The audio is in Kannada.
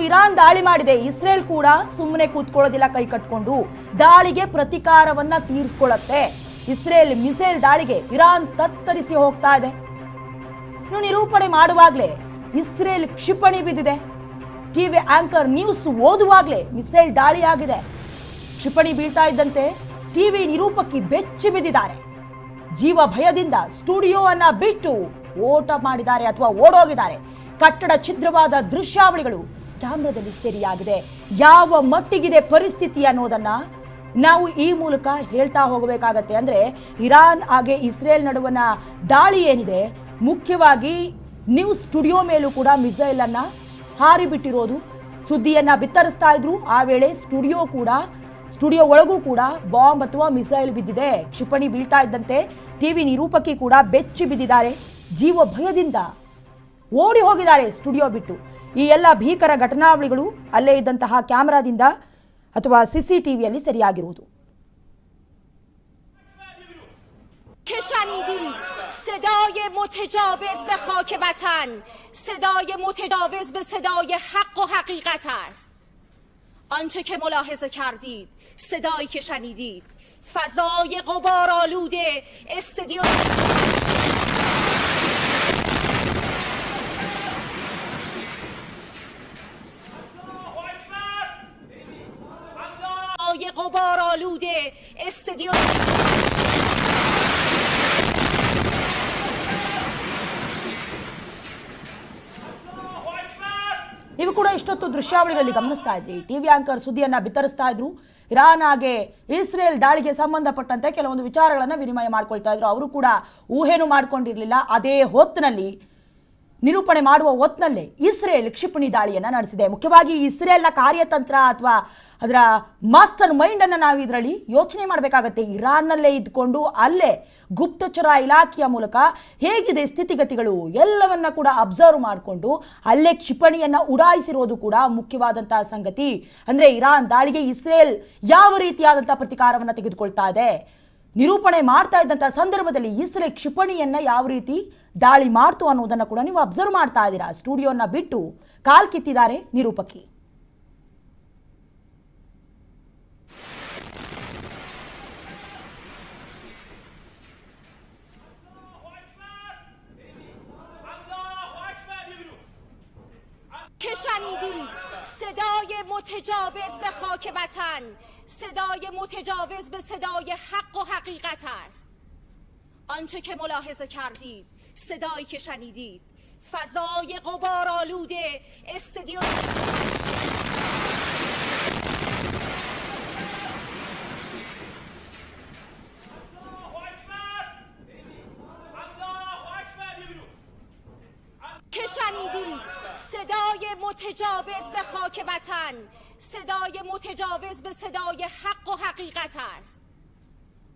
ಇರಾನ್ ದಾಳಿ ಮಾಡಿದೆ, ಇಸ್ರೇಲ್ ಕೂಡ ಸುಮ್ಮನೆ ಕೂತ್ಕೊಳ್ಳೋದಿಲ್ಲ ಕೈ ಕಟ್ಕೊಂಡು, ದಾಳಿಗೆ ಪ್ರತಿಕಾರವನ್ನ ತೀರಿಸಿಕೊಳ್ಳುತ್ತೆ. ಇಸ್ರೇಲ್ ಮಿಸೈಲ್ ದಾಳಿಗೆ ಇರಾನ್ ತತ್ತರಿಸಿ ಹೋಗ್ತಾ ಇದೆ. ನಿರೂಪಣೆ ಮಾಡುವಾಗಲೇ ಇಸ್ರೇಲ್ ಕ್ಷಿಪಣಿ ಬಿದ್ದಿದೆ. ಟಿವಿ ಆಂಕರ್ ನ್ಯೂಸ್ ಓದುವಾಗಲೇ ಮಿಸೈಲ್ ದಾಳಿ ಆಗಿದೆ. ಕ್ಷಿಪಣಿ ಬೀಳ್ತಾ ಇದ್ದಂತೆ ಟಿವಿ ನಿರೂಪಕಿ ಬೆಚ್ಚಿ ಬಿದ್ದಿದ್ದಾರೆ. ಜೀವ ಭಯದಿಂದ ಸ್ಟುಡಿಯೋವನ್ನ ಬಿಟ್ಟು ಓಡೋಗಿದ್ದಾರೆ. ಕಟ್ಟಡ ಛಿದ್ರವಾದ ದೃಶ್ಯಾವಳಿಗಳು ಕ್ಯಾಮ್ರಾದಲ್ಲಿ ಸೆರೆಯಾಗಿದೆ. ಯಾವ ಮಟ್ಟಿಗಿದೆ ಪರಿಸ್ಥಿತಿ ಅನ್ನೋದನ್ನ ನಾವು ಈ ಮೂಲಕ ಹೇಳ್ತಾ ಹೋಗಬೇಕಾಗತ್ತೆ. ಅಂದ್ರೆ ಇರಾನ್ ಹಾಗೆ ಇಸ್ರೇಲ್ ನಡುವಣ ದಾಳಿ ಏನಿದೆ, ಮುಖ್ಯವಾಗಿ ನ್ಯೂಸ್ ಸ್ಟುಡಿಯೋ ಮೇಲೂ ಕೂಡ ಮಿಸೈಲ್ ಅನ್ನ ಹಾರಿ ಬಿಟ್ಟಿರೋದು, ಸುದ್ದಿಯನ್ನ ಬಿತ್ತರಿಸ್ತಾ ಇದ್ರು. ಆ ವೇಳೆ ಸ್ಟುಡಿಯೋ ಒಳಗೂ ಕೂಡ ಬಾಂಬ್ ಅಥವಾ ಮಿಸೈಲ್ ಬಿದ್ದಿದೆ. ಕ್ಷಿಪಣಿ ಬೀಳ್ತಾ ಇದ್ದಂತೆ ಟಿವಿ ನಿರೂಪಕಿ ಕೂಡ ಬೆಚ್ಚಿ ಬಿದ್ದಿದ್ದಾರೆ. ಜೀವ ಭಯದಿಂದ ಓಡಿ ಹೋಗಿದ್ದಾರೆ ಸ್ಟುಡಿಯೋ ಬಿಟ್ಟು. ಈ ಎಲ್ಲ ಭೀಕರ ಘಟನಾವಳಿಗಳು ಅಲ್ಲೇ ಇದ್ದಂತಹ ಕ್ಯಾಮೆರಾದಿಂದ ಅಥವಾ ಸಿಸಿಟಿವಿಯಲ್ಲಿ ಸರಿಯಾಗಿರುವುದು. صدای متجاوز به خاک وطن، صدای متجاوز به صدای حق و حقیقت است. آنچه که ملاحظه کردید، صدایی که شنیدید، فضای غبارآلود استادیوم غبارآلود استادیوم ನೀವು ಕೂಡ ಇಷ್ಟೊತ್ತು ದೃಶ್ಯಾವಳಿಗಳಲ್ಲಿ ಗಮನಿಸ್ತಾ ಇದ್ರಿ. ಟಿವಿ ಆಂಕರ್ ಸುದ್ದಿಯನ್ನ ಬಿತ್ತರಿಸ್ತಾ ಇದ್ರು. ಇರಾನ್ ಹಾಗೆ ಇಸ್ರೇಲ್ ದಾಳಿಗೆ ಸಂಬಂಧಪಟ್ಟಂತೆ ಕೆಲವೊಂದು ವಿಚಾರಗಳನ್ನ ವಿನಿಮಯ ಮಾಡ್ಕೊಳ್ತಾ ಇದ್ರು. ಅವರು ಕೂಡ ಊಹೆನೂ ಮಾಡ್ಕೊಂಡಿರ್ಲಿಲ್ಲ. ಅದೇ ಹೊತ್ತಿನಲ್ಲಿ ನಿರೂಪಣೆ ಮಾಡುವ ಹೊತ್ತಿನಲ್ಲೇ ಇಸ್ರೇಲ್ ಕ್ಷಿಪಣಿ ದಾಳಿಯನ್ನ ನಡೆಸಿದೆ. ಮುಖ್ಯವಾಗಿ ಇಸ್ರೇಲ್ನ ಕಾರ್ಯತಂತ್ರ ಅಥವಾ ಅದರ ಮಾಸ್ಟರ್ ಮೈಂಡ್ ಅನ್ನ ನಾವು ಇದರಲ್ಲಿ ಯೋಚನೆ ಮಾಡಬೇಕಾಗತ್ತೆ. ಇರಾನ್ನಲ್ಲೇ ಇದ್ಕೊಂಡು ಅಲ್ಲೇ ಗುಪ್ತಚರ ಇಲಾಖೆಯ ಮೂಲಕ ಹೇಗಿದೆ ಸ್ಥಿತಿಗತಿಗಳು ಎಲ್ಲವನ್ನ ಕೂಡ ಅಬ್ಸರ್ವ್ ಮಾಡಿಕೊಂಡು ಅಲ್ಲೇ ಕ್ಷಿಪಣಿಯನ್ನ ಉಡಾಯಿಸಿರೋದು ಕೂಡ ಮುಖ್ಯವಾದಂತಹ ಸಂಗತಿ. ಅಂದ್ರೆ ಇರಾನ್ ದಾಳಿಗೆ ಇಸ್ರೇಲ್ ಯಾವ ರೀತಿಯಾದಂತಹ ಪ್ರತಿಕಾರವನ್ನ ತೆಗೆದುಕೊಳ್ತಾ ಇದೆ, ನಿರೂಪಣೆ ಮಾಡ್ತಾ ಇದ್ದಂತಹ ಸಂದರ್ಭದಲ್ಲಿ ಇಸ್ರೇಲ್ ಕ್ಷಿಪಣಿಯನ್ನ ಯಾವ ರೀತಿ ದಾಳಿ ಮಾಡ್ತು ಅನ್ನೋದನ್ನ ಕೂಡ ನೀವು ಅಬ್ಸರ್ವ್ ಮಾಡ್ತಾ ಇದ್ದೀರಾ. ಸ್ಟುಡಿಯೋನ ಬಿಟ್ಟು ಕಾಲ್ ಕಿತ್ತಿದ್ದಾರೆ ನಿರೂಪಕಿ. که شنیدید صدای متجاوز به خاک وطن، صدای متجاوز به صدای حق و حقیقت است. آنچه که ملاحظه کردید، صدایی که شنیدید، فضای غبارآلود استادیوم که شنیدید صدای متجاوز به خاک وطن، صدای متجاوز به صدای حق و حقیقت است.